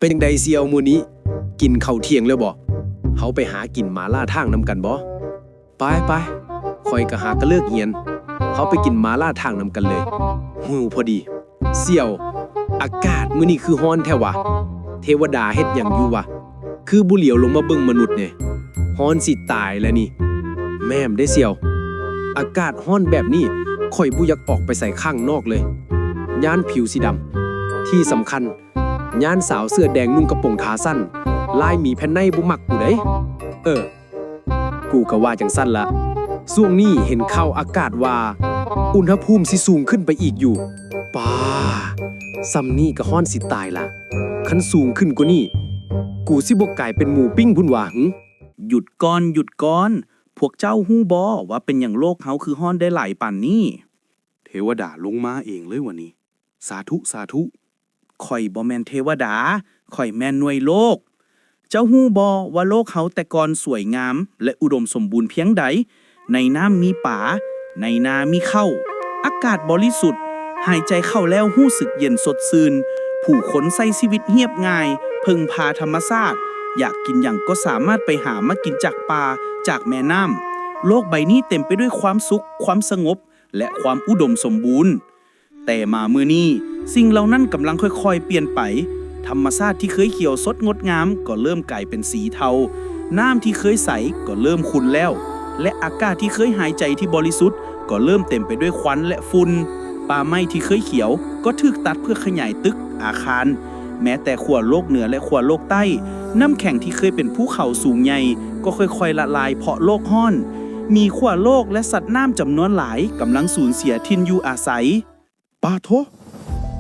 เป็นจังใดเสี่ยวมื้อนี้กินข้าวเที่ยงแล้วบ่เฮาไปหากินหมาล่าทางนำกันบ่ไปข่อยก็หากะเลิกเรียนเฮาไปกินหมาล่าทางนำกันเลยหิวพอดีเสี่ยวอากาศมื้อนี้คือร้อนแท้วะเทวดาเฮ็ดหยังอยู่วะคือบ่เหลียวลงมาเบิ่งมนุษย์เนี่ยร้อนสิตายแล้วนี่แม่มได้เสี่ยวอากาศร้อนแบบนี้ข่อยบ่อยากออกไปใส่ข้างนอกเลยย้านผิวสีดำที่สำคัญย้านสาวเสื้อแดงนุ่งกระโปรงขาสั้นลายหมีแผ่นในบ่มักกูเด้กูก็ว่าจังสั้นละช่วงนี้เห็นข่าวอากาศว่าอุณหภูมิสิสูงขึ้นไปอีกอยู่ป้าซ้ำนี่ก็ฮ้อนสิตายละคันสูงขึ้นกว่านี้กูสิบ่กลายเป็นหมูปิ้งพุ่นว่าหึ หยุดก่อนพวกเจ้าฮู้บ่ว่าเป็นอย่างโลกเฮาคือฮ้อนได้หลายปานนี้เทวดาลงมาเองเลยวันนี้สาธุข่อยบ่แม่นเทวดาข่อยแม่นหน่วยโลกเจ้าฮู้บ่ว่าโลกเฮาแต่ก่อนสวยงามและอุดมสมบูรณ์เพียงใดในน้ำมีป่าในนามีข้าวอากาศบริสุทธิ์หายใจเข้าแล้วรู้สึกเย็นสดชื่นผู้คนใช้ชีวิตเรียบง่ายพึ่งพาธรรมชาติอยากกินหยังก็สามารถไปหามากินจากป่าจากแม่น้ำโลกใบนี้เต็มไปด้วยความสุขความสงบและความอุดมสมบูรณ์แต่มามื้อนี้สิ่งเหล่านั้นกำลังค่อยๆเปลี่ยนไปธรรมชาติที่เคยเขียวสดงดงามก็เริ่มกลายเป็นสีเทาน้ำที่เคยใสก็เริ่มขุ่นแล้วและอากาศที่เคยหายใจที่บริสุทธิ์ก็เริ่มเต็มไปด้วยควันและฝุ่นป่าไม้ที่เคยเขียวก็ถูกตัดเพื่อขยายตึกอาคารแม้แต่ขั้วโลกเหนือและขั้วโลกใต้น้ำแข็งที่เคยเป็นภูเขาสูงใหญ่ก็ค่อยๆละลายเพราะโลกร้อนมีขั้วโลกและสัตว์น้ำจำนวนหลายกำลังสูญเสียถิ่นอยู่อาศัยปาโท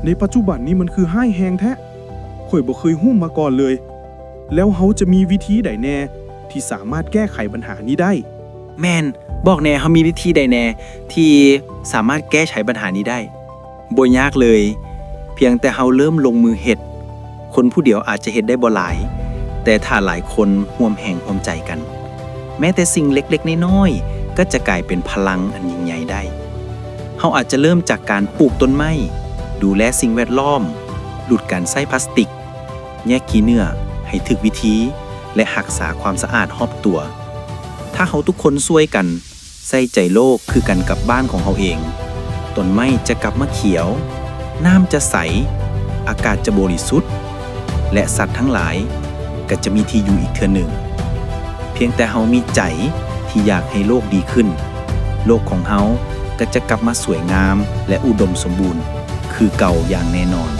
ในปัจจุบันนี้มันคือห้ายแหงแท้ข่อยบ่เคยฮู้มาก่อนเลยแล้วเฮาจะมีวิธีใดแน่ที่สามารถแก้ไขปัญหานี้ได้แม่นบอกแน่เฮามีวิธีใดแน่ที่สามารถแก้ไขปัญหานี้ได้บ่ยากเลยเพียงแต่เฮาเริ่มลงมือเฮ็ดคนผู้เดียวอาจจะเฮ็ดได้บ่หลายแต่ถ้าหลายคนร่วมแรงร่วมใจกันแม้แต่สิ่งเล็กๆน้อยๆก็จะกลายเป็นพลังอันยิ่งใหญ่ได้เฮาอาจจะเริ่มจากการปลูกต้นไม้ดูแลสิ่งแวดล้อมลดการใช้พลาสติกแยกขี้เนื้อให้ถูกวิธีและรักษาความสะอาดรอบตัวถ้าเฮาทุกคนช่วยกันใส่ใจโลกคือกันกับบ้านของเฮาเองต้นไม้จะกลับมาเขียวน้ำจะใสอากาศจะบริสุทธิ์และสัตว์ทั้งหลายก็จะมีที่อยู่อีกเทื่อหนึ่งเพียงแต่เฮามีใจที่อยากให้โลกดีขึ้นโลกของเฮาก็จะกลับมาสวยงามและอุดมสมบูรณ์คือเก่าอย่างแน่นอน